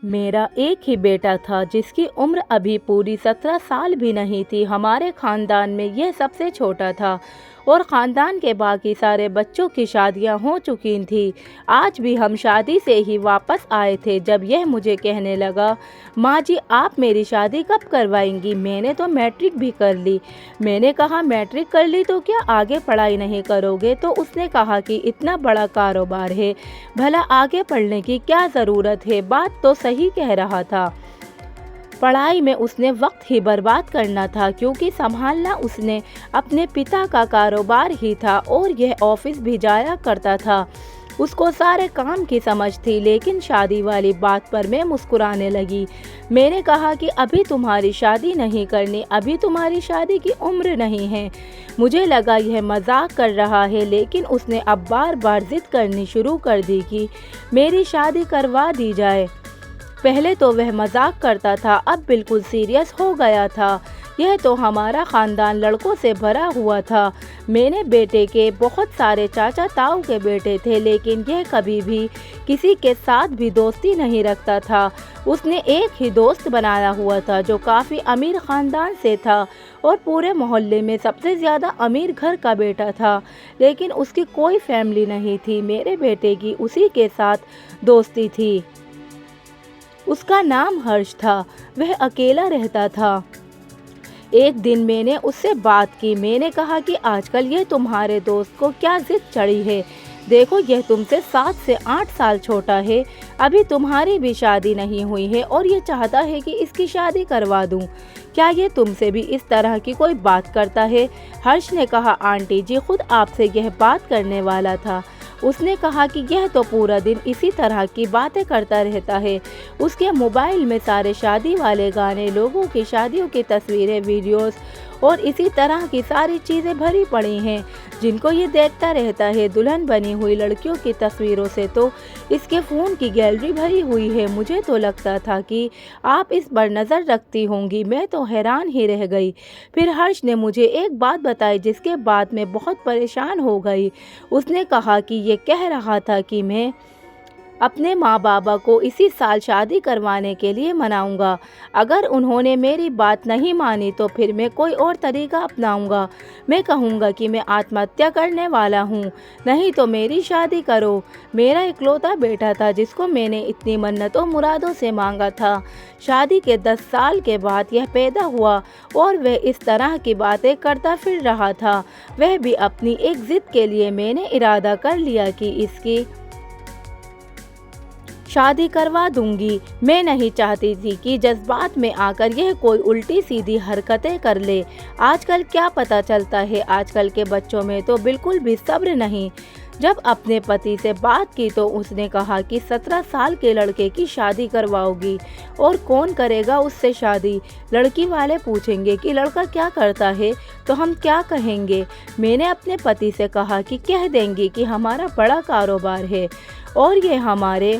मेरा एक ही बेटा था जिसकी उम्र अभी पूरी 17 साल भी नहीं थी। हमारे खानदान में यह सबसे छोटा था और खानदान के बाकी सारे बच्चों की शादियां हो चुकी थीं। आज भी हम शादी से ही वापस आए थे जब यह मुझे कहने लगा, माँ जी आप मेरी शादी कब करवाएंगी? मैंने तो मैट्रिक भी कर ली। मैंने कहा मैट्रिक कर ली तो क्या आगे पढ़ाई नहीं करोगे? तो उसने कहा कि इतना बड़ा कारोबार है, भला आगे पढ़ने की क्या ज़रूरत है? बात तो सही कह रहा था। पढ़ाई में उसने वक्त ही बर्बाद करना था क्योंकि संभालना उसने अपने पिता का कारोबार ही था और यह ऑफिस भी जाया करता था। उसको सारे काम की समझ थी, लेकिन शादी वाली बात पर मैं मुस्कुराने लगी। मैंने कहा कि अभी तुम्हारी शादी नहीं करनी, अभी तुम्हारी शादी की उम्र नहीं है। मुझे लगा यह मजाक कर रहा है, लेकिन उसने अब बार बार जिद करनी शुरू कर दी कि मेरी शादी करवा दी जाए। पहले तो वह मजाक करता था, अब बिल्कुल सीरियस हो गया था। यह तो हमारा ख़ानदान लड़कों से भरा हुआ था। मेरे बेटे के बहुत सारे चाचा ताऊ के बेटे थे, लेकिन यह कभी भी किसी के साथ भी दोस्ती नहीं रखता था। उसने एक ही दोस्त बनाया हुआ था जो काफ़ी अमीर ख़ानदान से था और पूरे मोहल्ले में सबसे ज़्यादा अमीर घर का बेटा था, लेकिन उसकी कोई फैमिली नहीं थी। मेरे बेटे की उसी के साथ दोस्ती थी। उसका नाम हर्ष था। वह अकेला रहता था। एक दिन मैंने उससे बात की। मैंने कहा कि आजकल ये तुम्हारे दोस्त को क्या जिद चढ़ी है? देखो यह तुमसे 7 से 8 साल छोटा है, अभी तुम्हारी भी शादी नहीं हुई है और ये चाहता है कि इसकी शादी करवा दूं। क्या ये तुमसे भी इस तरह की कोई बात करता है? हर्ष ने कहा, आंटी जी खुद आपसे यह बात करने वाला था। उसने कहा कि यह तो पूरा दिन इसी तरह की बातें करता रहता है। उसके मोबाइल में सारे शादी वाले गाने, लोगों की शादियों की तस्वीरें, वीडियोस और इसी तरह की सारी चीज़ें भरी पड़ी हैं जिनको ये देखता रहता है। दुल्हन बनी हुई लड़कियों की तस्वीरों से तो इसके फ़ोन की गैलरी भरी हुई है। मुझे तो लगता था कि आप इस पर नज़र रखती होंगी। मैं तो हैरान ही रह गई। फिर हर्ष ने मुझे एक बात बताई जिसके बाद मैं बहुत परेशान हो गई। उसने कहा कि ये कह रहा था कि मैं अपने माँ बाबा को इसी साल शादी करवाने के लिए मनाऊंगा। अगर उन्होंने मेरी बात नहीं मानी तो फिर मैं कोई और तरीका अपनाऊंगा। मैं कहूँगा कि मैं आत्महत्या करने वाला हूँ, नहीं तो मेरी शादी करो। मेरा इकलौता बेटा था जिसको मैंने इतनी मन्नतों मुरादों से मांगा था। शादी के 10 साल के बाद यह पैदा हुआ और वह इस तरह की बातें करता फिर रहा था। वह भी अपनी एक जिद के लिए। मैंने इरादा कर लिया कि इसकी शादी करवा दूंगी। मैं नहीं चाहती थी कि जज्बात में आकर यह कोई उल्टी सीधी हरकतें कर ले। आजकल क्या पता चलता है, आजकल के बच्चों में तो बिल्कुल भी सब्र नहीं। जब अपने पति से बात की तो उसने कहा कि 17 साल के लड़के की शादी करवाओगी और कौन करेगा उससे शादी? लड़की वाले पूछेंगे कि लड़का क्या करता है तो हम क्या कहेंगे? मैंने अपने पति से कहा कि कह देंगे कि हमारा बड़ा कारोबार है और ये हमारे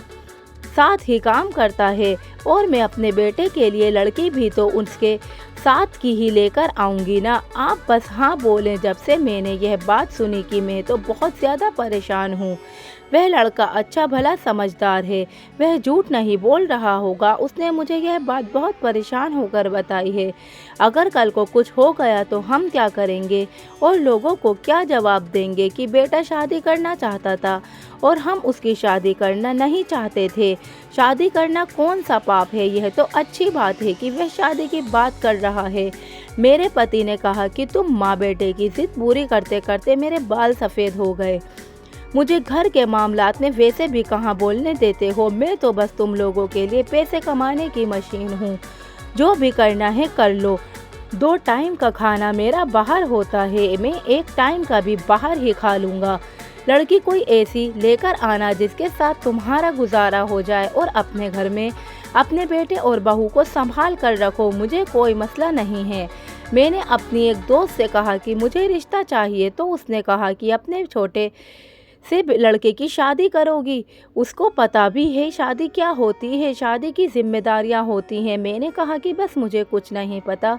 साथ ही काम करता है और मैं अपने बेटे के लिए लड़की भी तो उसके साथ की ही लेकर आऊंगी ना। आप बस हाँ बोलें। जब से मैंने यह बात सुनी कि मैं तो बहुत ज़्यादा परेशान हूँ। वह लड़का अच्छा भला समझदार है, वह झूठ नहीं बोल रहा होगा। उसने मुझे यह बात बहुत परेशान होकर बताई है। अगर कल को कुछ हो गया तो हम क्या करेंगे और लोगों को क्या जवाब देंगे कि बेटा शादी करना चाहता था और हम उसकी शादी करना नहीं चाहते थे। शादी करना कौन सा पाप है? यह तो अच्छी बात है कि वह शादी की बात कर रहा है। मेरे पति ने कहा कि तुम माँ बेटे की जिद पूरी करते करते मेरे बाल सफ़ेद हो गए। मुझे घर के मामलात में वैसे भी कहाँ बोलने देते हो। मैं तो बस तुम लोगों के लिए पैसे कमाने की मशीन हूँ। जो भी करना है कर लो। 2 टाइम का खाना मेरा बाहर होता है, मैं 1 टाइम का भी बाहर ही खा लूँगा। लड़की कोई ऐसी लेकर आना जिसके साथ तुम्हारा गुजारा हो जाए और अपने घर में अपने बेटे और बहू को संभाल कर रखो। मुझे कोई मसला नहीं है। मैंने अपनी एक दोस्त से कहा कि मुझे रिश्ता चाहिए तो उसने कहा कि अपने छोटे से लड़के की शादी करोगी। उसको पता भी है शादी क्या होती है, शादी की जिम्मेदारियां होती हैं। मैंने कहा कि बस मुझे कुछ नहीं पता,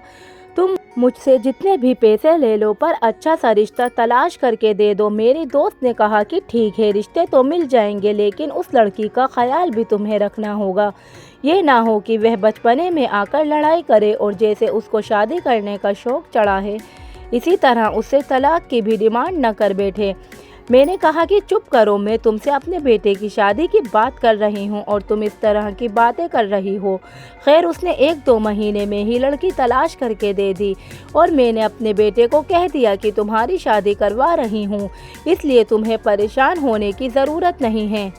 तुम मुझसे जितने भी पैसे ले लो पर अच्छा सा रिश्ता तलाश करके दे दो। मेरी दोस्त ने कहा कि ठीक है, रिश्ते तो मिल जाएंगे, लेकिन उस लड़की का ख्याल भी तुम्हें रखना होगा। ये ना हो कि वह बचपने में आकर लड़ाई करे और जैसे उसको शादी करने का शौक चढ़ा है, इसी तरह उससे तलाक की भी डिमांड न कर बैठे। मैंने कहा कि चुप करो, मैं तुमसे अपने बेटे की शादी की बात कर रही हूँ और तुम इस तरह की बातें कर रही हो। खैर, उसने 1-2 महीने में ही लड़की तलाश करके दे दी और मैंने अपने बेटे को कह दिया कि तुम्हारी शादी करवा रही हूँ, इसलिए तुम्हें परेशान होने की ज़रूरत नहीं है।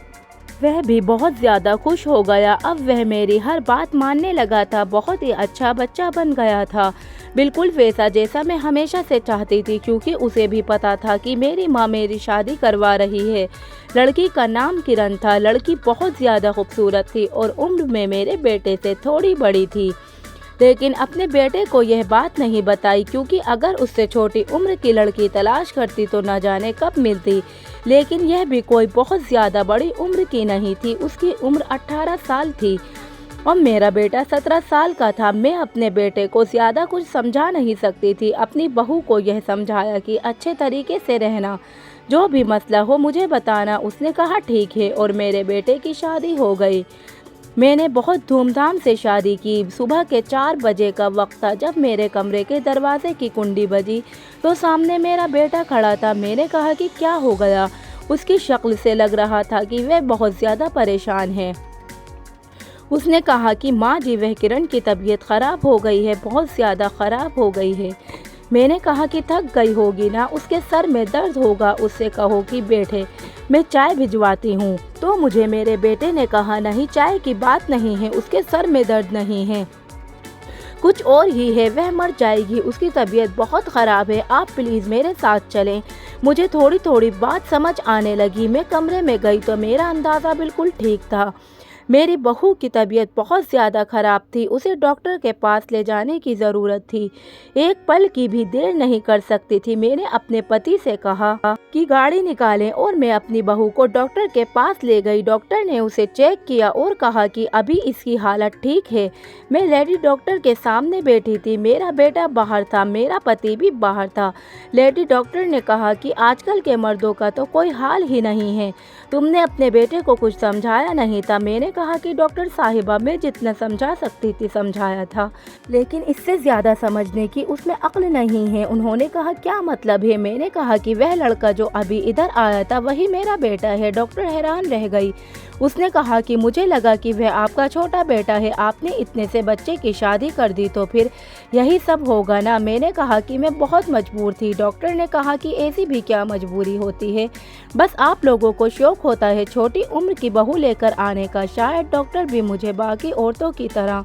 वह भी बहुत ज़्यादा खुश हो गया। अब वह मेरी हर बात मानने लगा था। बहुत ही अच्छा बच्चा बन गया था, बिल्कुल वैसा जैसा मैं हमेशा से चाहती थी, क्योंकि उसे भी पता था कि मेरी माँ मेरी शादी करवा रही है। लड़की का नाम किरण था। लड़की बहुत ज़्यादा खूबसूरत थी और उम्र में मेरे बेटे से थोड़ी बड़ी थी, लेकिन अपने बेटे को यह बात नहीं बताई, क्योंकि अगर उससे छोटी उम्र की लड़की तलाश करती तो न जाने कब मिलती। लेकिन यह भी कोई बहुत ज़्यादा बड़ी उम्र की नहीं थी। उसकी उम्र 18 साल थी और मेरा बेटा 17 साल का था। मैं अपने बेटे को ज़्यादा कुछ समझा नहीं सकती थी। अपनी बहू को यह समझाया कि अच्छे तरीके से रहना, जो भी मसला हो मुझे बताना। उसने कहा ठीक है और मेरे बेटे की शादी हो गई। मैंने बहुत धूमधाम से शादी की। सुबह के 4 बजे का वक्त था जब मेरे कमरे के दरवाजे की कुंडी बजी तो सामने मेरा बेटा खड़ा था। मैंने कहा कि क्या हो गया? उसकी शक्ल से लग रहा था कि वह बहुत ज़्यादा परेशान है। उसने कहा कि माँ जी, वह किरण की तबीयत ख़राब हो गई है, बहुत ज़्यादा ख़राब हो गई है। मैंने कहा कि थक गई होगी ना, उसके सर में दर्द होगा, उससे कहो कि बैठे, मैं चाय भिजवाती हूँ। तो मुझे मेरे बेटे ने कहा नहीं, चाय की बात नहीं है, उसके सर में दर्द नहीं है, कुछ और ही है, वह मर जाएगी, उसकी तबीयत बहुत ख़राब है, आप प्लीज़ मेरे साथ चलें। मुझे थोड़ी थोड़ी बात समझ आने लगी। मैं कमरे में गई तो मेरा अंदाज़ा बिल्कुल ठीक था। मेरी बहू की तबीयत बहुत ज़्यादा ख़राब थी, उसे डॉक्टर के पास ले जाने की ज़रूरत थी। एक पल की भी देर नहीं कर सकती थी। मैंने अपने पति से कहा कि गाड़ी निकालें और मैं अपनी बहू को डॉक्टर के पास ले गई। डॉक्टर ने उसे चेक किया और कहा कि अभी इसकी हालत ठीक है। मैं लेडी डॉक्टर के सामने बैठी थी। मेरा बेटा बाहर था, मेरा पति भी बाहर था। लेडी डॉक्टर ने कहा कि आजकल के मर्दों का तो कोई हाल ही नहीं है, तुमने अपने बेटे को कुछ समझाया नहीं था। मैंने कहा कि डॉक्टर साहिबा, मैं जितना समझा सकती थी समझाया था, लेकिन इससे ज़्यादा समझने की उसमें अक्ल नहीं है। उन्होंने कहा क्या मतलब है? मैंने कहा कि वह लड़का जो अभी इधर आया था वही मेरा बेटा है। डॉक्टर हैरान रह गई। उसने कहा कि मुझे लगा कि वह आपका छोटा बेटा है, आपने इतने से बच्चे की शादी कर दी तो फिर यही सब होगा ना। मैंने कहा कि मैं बहुत मजबूर थी। डॉक्टर ने कहा कि ऐसी भी क्या मजबूरी होती है, बस आप लोगों को शौक होता है छोटी उम्र की बहू लेकर आने का। शायद डॉक्टर भी मुझे बाकी औरतों की तरह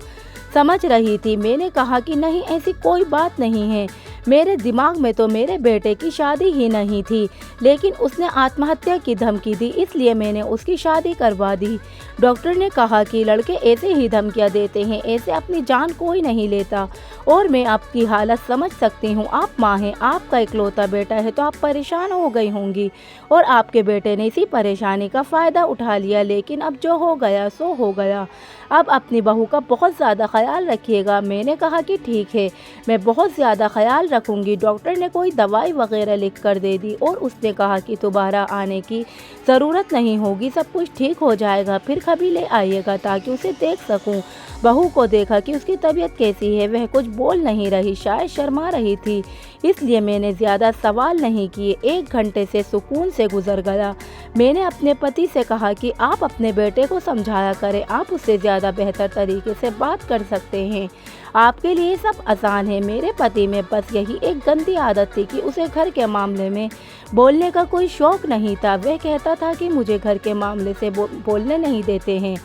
समझ रही थी। मैंने कहा कि नहीं, ऐसी कोई बात नहीं है, मेरे दिमाग में तो मेरे बेटे की शादी ही नहीं थी, लेकिन उसने आत्महत्या की धमकी दी, इसलिए मैंने उसकी शादी करवा दी। डॉक्टर ने कहा कि लड़के ऐसे ही धमकियां देते हैं, ऐसे अपनी जान कोई नहीं लेता और मैं आपकी हालत समझ सकती हूँ। आप माँ हैं, आपका इकलौता बेटा है तो आप परेशान हो गई होंगी और आपके बेटे ने इसी परेशानी का फ़ायदा उठा लिया। लेकिन अब जो हो गया सो हो गया, अब अपनी बहू का बहुत ज़्यादा ख्याल रखिएगा। मैंने कहा कि ठीक है, मैं बहुत ज़्यादा ख्याल रखूँगी। डॉक्टर ने कोई दवाई वगैरह लिख कर दे दी और उसने कहा कि दोबारा आने की ज़रूरत नहीं होगी, सब कुछ ठीक हो जाएगा, फिर कभी ले आइएगा ताकि उसे देख सकूं। बहू को देखा कि उसकी तबीयत कैसी है, वह कुछ बोल नहीं रही, शायद शर्मा रही थी, इसलिए मैंने ज़्यादा सवाल नहीं किए। 1 घंटे से सुकून से गुजर गया। मैंने अपने पति से कहा कि आप अपने बेटे को समझाया करें, आप उससे ज़्यादा बेहतर तरीके से बात कर सकते हैं, आपके लिए सब आसान है। मेरे पति में बस यही एक गंदी आदत थी कि उसे घर के मामले में बोलने का कोई शौक़ नहीं था। वह कहता था कि मुझे घर के मामले से बोलने नहीं देते हैं,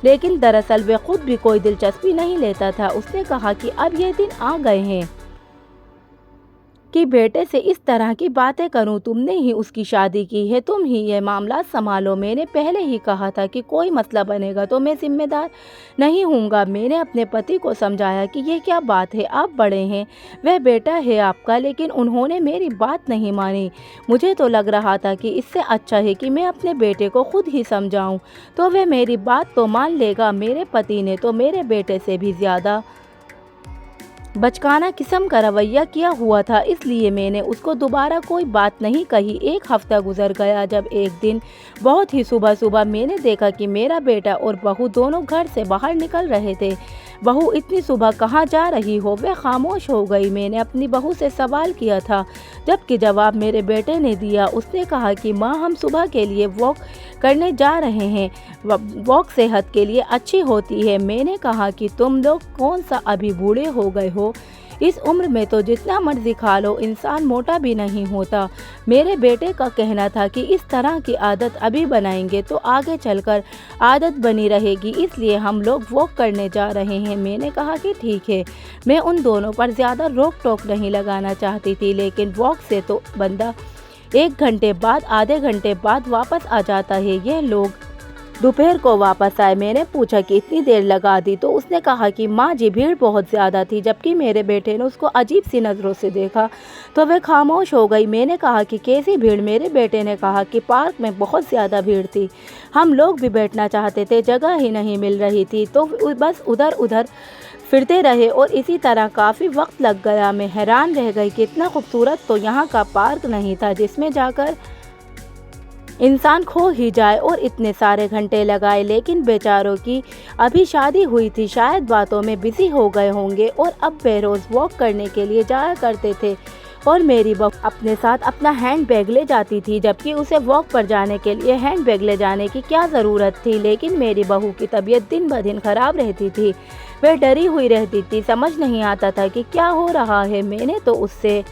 लेकिन दरअसल वह खुद भी कोई दिलचस्पी नहीं लेता था। उसने कहा कि अब ये दिन आ गए हैं कि बेटे से इस तरह की बातें करूं, तुमने ही उसकी शादी की है, तुम ही ये मामला संभालो। मैंने पहले ही कहा था कि कोई मसला बनेगा तो मैं जिम्मेदार नहीं हूँगा। मैंने अपने पति को समझाया कि ये क्या बात है, आप बड़े हैं, वह बेटा है आपका, लेकिन उन्होंने मेरी बात नहीं मानी। मुझे तो लग रहा था कि इससे अच्छा है कि मैं अपने बेटे को खुद ही समझाऊँ, तो वह मेरी बात तो मान लेगा। मेरे पति ने तो मेरे बेटे से भी ज़्यादा बचकाना किस्म का रवैया किया हुआ था, इसलिए मैंने उसको दोबारा कोई बात नहीं कही। एक हफ्ता गुजर गया जब एक दिन बहुत ही सुबह सुबह मैंने देखा कि मेरा बेटा और बहू दोनों घर से बाहर निकल रहे थे। बहू, इतनी सुबह कहाँ जा रही हो? वह खामोश हो गई। मैंने अपनी बहू से सवाल किया था, जबकि जवाब मेरे बेटे ने दिया। उसने कहा कि माँ, हम सुबह के लिए वॉक करने जा रहे हैं। वॉक सेहत के लिए अच्छी होती है। मैंने कहा कि तुम लोग कौन सा अभी बूढ़े हो गए हो? इस उम्र में तो जितना मर्जी खा लो, इंसान मोटा भी नहीं होता। मेरे बेटे का कहना था कि इस तरह की आदत अभी बनाएंगे तो आगे चलकर आदत बनी रहेगी, इसलिए हम लोग वॉक करने जा रहे हैं। मैंने कहा कि ठीक है। मैं उन दोनों पर ज़्यादा रोक टोक नहीं लगाना चाहती थी, लेकिन वॉक से तो बंदा 1 घंटे बाद, आधे घंटे बाद वापस आ जाता है। यह लोग दोपहर को वापस आए। मैंने पूछा कि इतनी देर लगा दी, तो उसने कहा कि माँ जी, भीड़ बहुत ज़्यादा थी। जबकि मेरे बेटे ने उसको अजीब सी नज़रों से देखा तो वह खामोश हो गई। मैंने कहा कि कैसी भीड़? मेरे बेटे ने कहा कि पार्क में बहुत ज़्यादा भीड़ थी, हम लोग भी बैठना चाहते थे, जगह ही नहीं मिल रही थी, तो बस उधर उधर फिरते रहे और इसी तरह काफ़ी वक्त लग गया। मैं हैरान रह गई कि इतना खूबसूरत तो यहाँ का पार्क नहीं था जिसमें जाकर इंसान खो ही जाए, और इतने सारे घंटे लगाए। लेकिन बेचारों की अभी शादी हुई थी, शायद बातों में बिजी हो गए होंगे, और अब वे रोज़ वॉक करने के लिए जाया करते थे। और मेरी बहू अपने साथ अपना हैंड बैग ले जाती थी, जबकि उसे वॉक पर जाने के लिए हैंड बैग ले जाने की क्या ज़रूरत थी। लेकिन मेरी बहू की तबीयत दिन ब दिन ख़राब रहती थी, वह डरी हुई रहती थी, समझ नहीं आता था कि क्या हो रहा है। मैंने तो उससे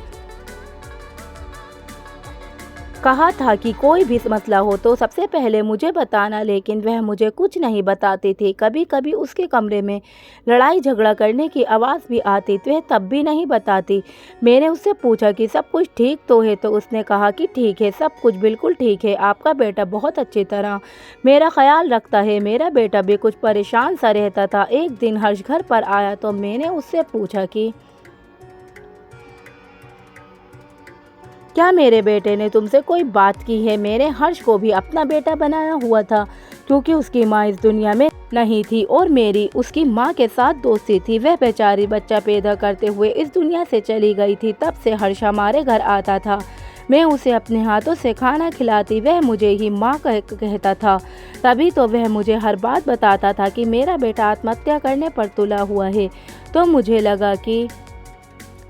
कहा था कि कोई भी मसला हो तो सबसे पहले मुझे बताना, लेकिन वह मुझे कुछ नहीं बताती थी। कभी कभी उसके कमरे में लड़ाई झगड़ा करने की आवाज़ भी आती, तो वह तब भी नहीं बताती। मैंने उससे पूछा कि सब कुछ ठीक तो है, तो उसने कहा कि ठीक है, सब कुछ बिल्कुल ठीक है। आपका बेटा बहुत अच्छी तरह मेरा ख्याल रखता है। मेरा बेटा भी कुछ परेशान सा रहता था। एक दिन हर्ष घर पर आया तो मैंने उससे पूछा कि क्या मेरे बेटे ने तुमसे कोई बात की है? मैंने हर्ष को भी अपना बेटा बनाया हुआ था, क्योंकि उसकी माँ इस दुनिया में नहीं थी और मेरी उसकी माँ के साथ दोस्ती थी। वह बेचारी बच्चा पैदा करते हुए इस दुनिया से चली गई थी। तब से हर्ष हमारे घर आता था, मैं उसे अपने हाथों से खाना खिलाती, वह मुझे ही माँ कहता था। तभी तो वह मुझे हर बात बताता था कि मेरा बेटा आत्महत्या करने पर तुला हुआ है। तो मुझे लगा कि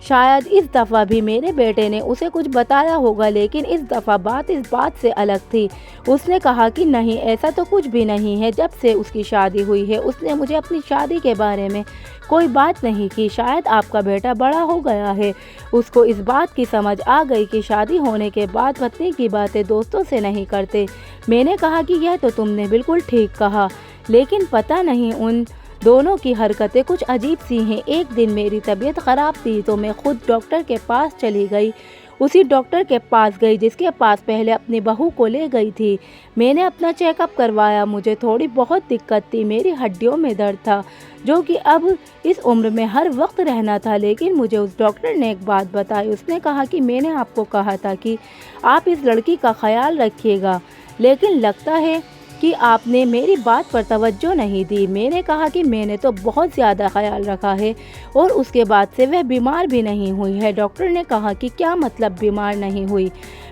शायद इस दफ़ा भी मेरे बेटे ने उसे कुछ बताया होगा, लेकिन इस दफ़ा बात इस बात से अलग थी। उसने कहा कि नहीं, ऐसा तो कुछ भी नहीं है। जब से उसकी शादी हुई है उसने मुझे अपनी शादी के बारे में कोई बात नहीं की। शायद आपका बेटा बड़ा हो गया है, उसको इस बात की समझ आ गई कि शादी होने के बाद पत्नी की बातें दोस्तों से नहीं करते। मैंने कहा कि यह तो तुमने बिल्कुल ठीक कहा, लेकिन पता नहीं उन दोनों की हरकतें कुछ अजीब सी हैं। एक दिन मेरी तबीयत ख़राब थी तो मैं खुद डॉक्टर के पास चली गई। उसी डॉक्टर के पास गई जिसके पास पहले अपनी बहू को ले गई थी। मैंने अपना चेकअप करवाया। मुझे थोड़ी बहुत दिक्कत थी, मेरी हड्डियों में दर्द था, जो कि अब इस उम्र में हर वक्त रहना था। लेकिन मुझे उस डॉक्टर ने एक बात बताई। उसने कहा कि मैंने आपको कहा था कि आप इस लड़की का ख्याल रखिएगा, लेकिन लगता है कि आपने मेरी बात पर तवज्जो नहीं दी। मैंने कहा कि मैंने तो बहुत ज़्यादा ख्याल रखा है और उसके बाद से वह बीमार भी नहीं हुई है। डॉक्टर ने कहा कि क्या मतलब बीमार नहीं हुई?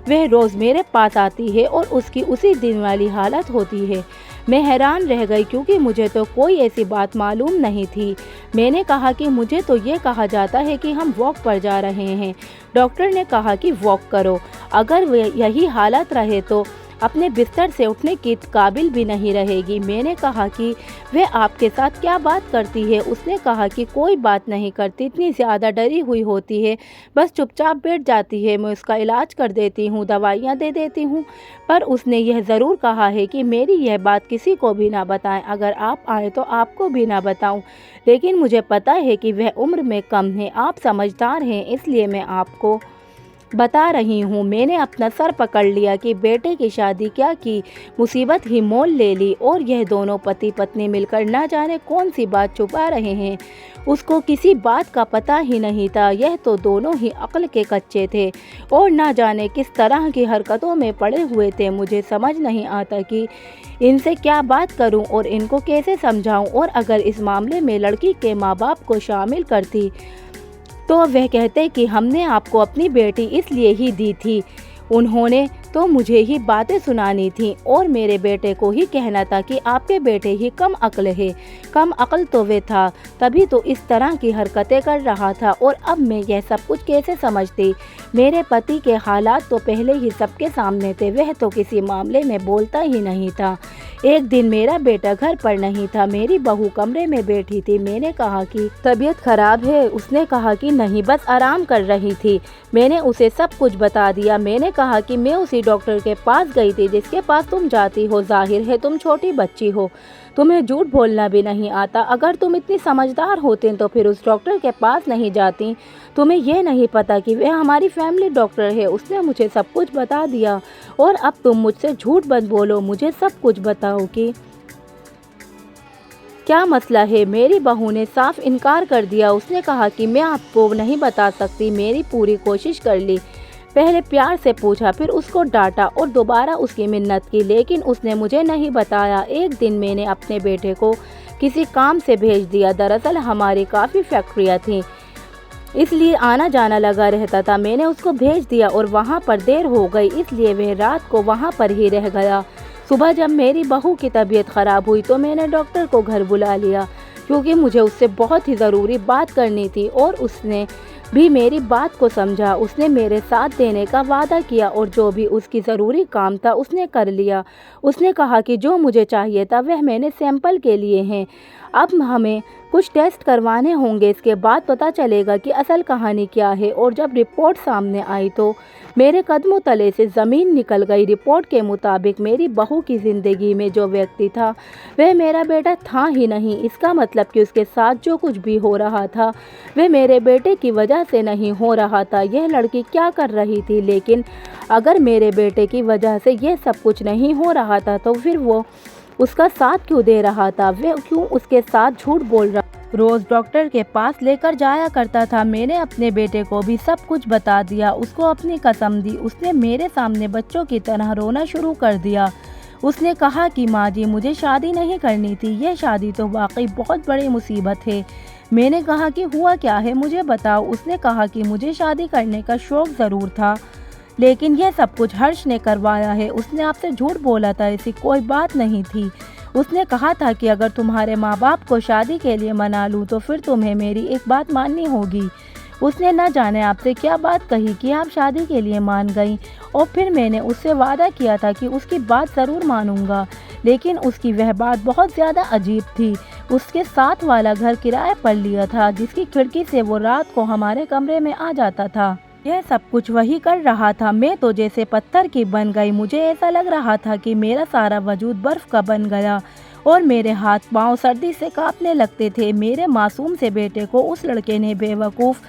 वह रोज़ मेरे पास आती है और उसकी उसी दिन वाली हालत होती है। मैं हैरान रह गई क्योंकि मुझे तो कोई ऐसी बात मालूम नहीं थी। मैंने कहा कि मुझे तो ये कहा जाता है कि हम वॉक पर जा रहे हैं। डॉक्टर ने कहा कि वॉक करो, अगर यही हालत रहे तो अपने बिस्तर से उठने के काबिल भी नहीं रहेगी। मैंने कहा कि वह आपके साथ क्या बात करती है? उसने कहा कि कोई बात नहीं करती, इतनी ज़्यादा डरी हुई होती है, बस चुपचाप बैठ जाती है। मैं उसका इलाज कर देती हूँ, दवाइयाँ दे देती हूँ, पर उसने यह ज़रूर कहा है कि मेरी यह बात किसी को भी ना बताएं। अगर आप आए तो आपको भी ना बताऊं, लेकिन मुझे पता है कि वह उम्र में कम है, आप समझदार हैं, इसलिए मैं आपको बता रही हूँ। मैंने अपना सर पकड़ लिया कि बेटे की शादी क्या की मुसीबत ही मोल ले ली, और यह दोनों पति पत्नी मिलकर ना जाने कौन सी बात छुपा रहे हैं। उसको किसी बात का पता ही नहीं था। यह तो दोनों ही अक्ल के कच्चे थे और ना जाने किस तरह की हरकतों में पड़े हुए थे। मुझे समझ नहीं आता कि इनसे क्या बात करूं और इनको कैसे समझाऊं, और अगर इस मामले में लड़की के माँ बाप को शामिल करती तो वह कहते कि हमने आपको अपनी बेटी इसलिए ही दी थी, उन्होंने तो मुझे ही बातें सुनानी थी और मेरे बेटे को ही कहना था कि आपके बेटे ही कम अक्ल है। कम अक्ल तो वे था, तभी तो इस तरह की हरकतें कर रहा था। और अब मैं यह सब कुछ कैसे समझती? मेरे पति के हालात तो पहले ही सबके सामने थे, वह तो किसी मामले में बोलता ही नहीं था। एक दिन मेरा बेटा घर पर नहीं था, मेरी बहू कमरे में बैठी थी। मैंने कहा कि तबीयत खराब है, उसने कहा कि नहीं, बस आराम कर रही थी। मैंने उसे सब कुछ बता दिया। मैंने कहा कि मैं उसी डॉक्टर के पास गई थी जिसके पास तुम जाती हो। जाहिर है तुम छोटी बच्ची हो, तुम्हें झूठ बोलना भी नहीं आता। अगर तुम इतनी समझदार होती तो फिर उस डॉक्टर के पास नहीं जाती। तुम्हें यह नहीं पता कि वह हमारी फैमिली डॉक्टर है। उसने मुझे सब कुछ बता दिया और अब तुम मुझसे झूठ मत बोलो, मुझे सब कुछ बताओ कि क्या मसला है। मेरी बहू ने साफ इनकार कर दिया। उसने कहा कि मैं आपको नहीं बता सकती। मेरी पूरी कोशिश कर ली, पहले प्यार से पूछा, फिर उसको डांटा और दोबारा उसकी मिन्नत की, लेकिन उसने मुझे नहीं बताया। एक दिन मैंने अपने बेटे को किसी काम से भेज दिया। दरअसल हमारी काफ़ी फैक्ट्रियाँ थीं, इसलिए आना जाना लगा रहता था। मैंने उसको भेज दिया और वहाँ पर देर हो गई, इसलिए वह रात को वहाँ पर ही रह गया। सुबह जब मेरी बहू की तबीयत ख़राब हुई तो मैंने डॉक्टर को घर बुला लिया, क्योंकि मुझे उससे बहुत ही ज़रूरी बात करनी थी। और उसने भी मेरी बात को समझा। उसने मेरे साथ देने का वादा किया और जो भी उसकी ज़रूरी काम था उसने कर लिया। उसने कहा कि जो मुझे चाहिए था वह मैंने सैंपल के लिए हैं। अब हमें कुछ टेस्ट करवाने होंगे, इसके बाद पता चलेगा कि असल कहानी क्या है। और जब रिपोर्ट सामने आई तो मेरे कदमों तले से ज़मीन निकल गई। रिपोर्ट के मुताबिक मेरी बहू की ज़िंदगी में जो व्यक्ति था वह मेरा बेटा था ही नहीं। इसका मतलब कि उसके साथ जो कुछ भी हो रहा था वह मेरे बेटे की वजह से नहीं हो रहा था। यह लड़की क्या कर रही थी? लेकिन अगर मेरे बेटे की वजह से यह सब कुछ नहीं हो रहा था तो फिर वो उसका साथ क्यों दे रहा था? वह क्यों उसके साथ झूठ बोल रहा? रोज़ डॉक्टर के पास लेकर जाया करता था। मैंने अपने बेटे को भी सब कुछ बता दिया, उसको अपनी कसम दी। उसने मेरे सामने बच्चों की तरह रोना शुरू कर दिया। उसने कहा कि माँ जी, मुझे शादी नहीं करनी थी, यह शादी तो वाकई बहुत बड़ी मुसीबत है। मैंने कहा कि हुआ क्या है, मुझे बताओ। उसने कहा कि मुझे शादी करने का शौक़ ज़रूर था, लेकिन यह सब कुछ हर्ष ने करवाया है। उसने आपसे झूठ बोला था, ऐसी कोई बात नहीं थी। उसने कहा था कि अगर तुम्हारे माँ बाप को शादी के लिए मना लूँ तो फिर तुम्हें मेरी एक बात माननी होगी। उसने न जाने आपसे क्या बात कही कि आप शादी के लिए मान गई। और फिर मैंने उससे वादा किया था कि उसकी बात ज़रूर मानूंगा, लेकिन उसकी वह बात बहुत ज़्यादा अजीब थी। उसके साथ वाला घर किराए पर लिया था, जिसकी खिड़की से वो रात को हमारे कमरे में आ जाता था। यह सब कुछ वही कर रहा था। मैं तो जैसे पत्थर की बन गई। मुझे ऐसा लग रहा था कि मेरा सारा वजूद बर्फ़ का बन गया और मेरे हाथ पांव सर्दी से कांपने लगते थे। मेरे मासूम से बेटे को उस लड़के ने बेवकूफ़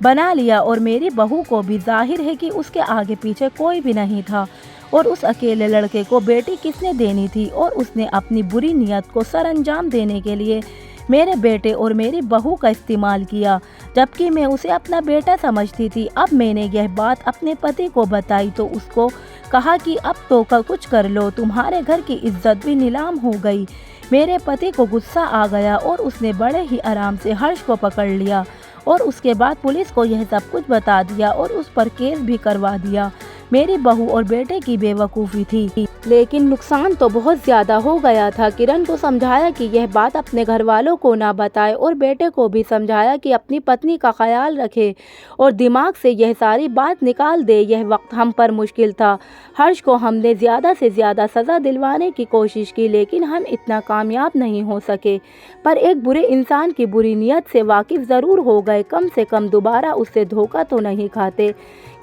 बना लिया और मेरी बहू को भी। जाहिर है कि उसके आगे पीछे कोई भी नहीं था और उस अकेले लड़के को बेटी किसने देनी थी? और उसने अपनी बुरी नीयत को सरअंजाम देने के लिए मेरे बेटे और मेरी बहू का इस्तेमाल किया, जबकि मैं उसे अपना बेटा समझती थी। अब मैंने यह बात अपने पति को बताई तो उसको कहा कि अब तो कुछ कर लो, तुम्हारे घर की इज्जत भी नीलाम हो गई। मेरे पति को गुस्सा आ गया और उसने बड़े ही आराम से हर्ष को पकड़ लिया और उसके बाद पुलिस को यह सब कुछ बता दिया और उस पर केस भी करवा दिया। मेरी बहू और बेटे की बेवकूफ़ी थी, लेकिन नुकसान तो बहुत ज़्यादा हो गया था। किरण को समझाया कि यह बात अपने घर वालों को ना बताए और बेटे को भी समझाया कि अपनी पत्नी का ख्याल रखे और दिमाग से यह सारी बात निकाल दे। यह वक्त हम पर मुश्किल था। हर्ष को हमने ज़्यादा से ज़्यादा सज़ा दिलवाने की कोशिश की, लेकिन हम इतना कामयाब नहीं हो सके। पर एक बुरे इंसान की बुरी नीयत से वाकिफ़ ज़रूर हो गए। कम से कम दोबारा उससे धोखा तो नहीं खाते।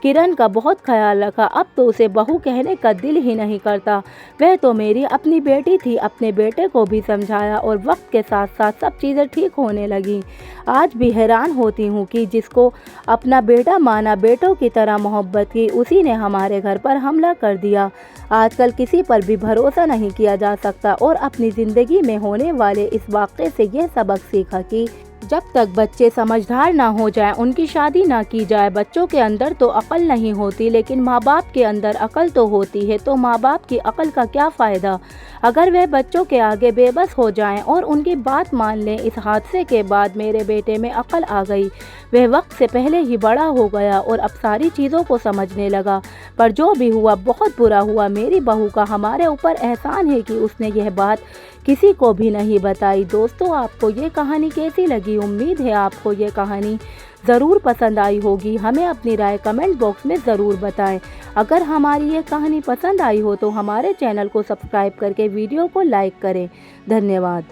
किरण का बहुत ख्याल रखा। अब तो उसे बहू कहने का दिल ही नहीं करता। वह तो मेरी अपनी बेटी थी। अपने बेटे को भी समझाया और वक्त के साथ साथ सब चीज़ें ठीक होने लगी। आज भी हैरान होती हूँ कि जिसको अपना बेटा माना, बेटों की तरह मोहब्बत की, उसी ने हमारे घर पर हमला कर दिया। आजकल किसी पर भी भरोसा नहीं किया जा सकता और अपनी ज़िंदगी में होने वाले इस वाक़े से यह सबक सीखा कि जब तक बच्चे समझदार ना हो जाएं, उनकी शादी ना की जाए। बच्चों के अंदर तो अकल नहीं होती, लेकिन माँ बाप के अंदर अकल तो होती है। तो माँ बाप की अकल का क्या फ़ायदा अगर वह बच्चों के आगे बेबस हो जाएं और उनकी बात मान लें। इस हादसे के बाद मेरे बेटे में अकल आ गई। वह वक्त से पहले ही बड़ा हो गया और अब सारी चीज़ों को समझने लगा। पर जो भी हुआ बहुत बुरा हुआ। मेरी बहू का हमारे ऊपर एहसान है कि उसने यह बात किसी को भी नहीं बताई। दोस्तों, आपको ये कहानी कैसी लगी? उम्मीद है आपको ये कहानी ज़रूर पसंद आई होगी। हमें अपनी राय कमेंट बॉक्स में ज़रूर बताएं। अगर हमारी ये कहानी पसंद आई हो तो हमारे चैनल को सब्सक्राइब करके वीडियो को लाइक करें। धन्यवाद।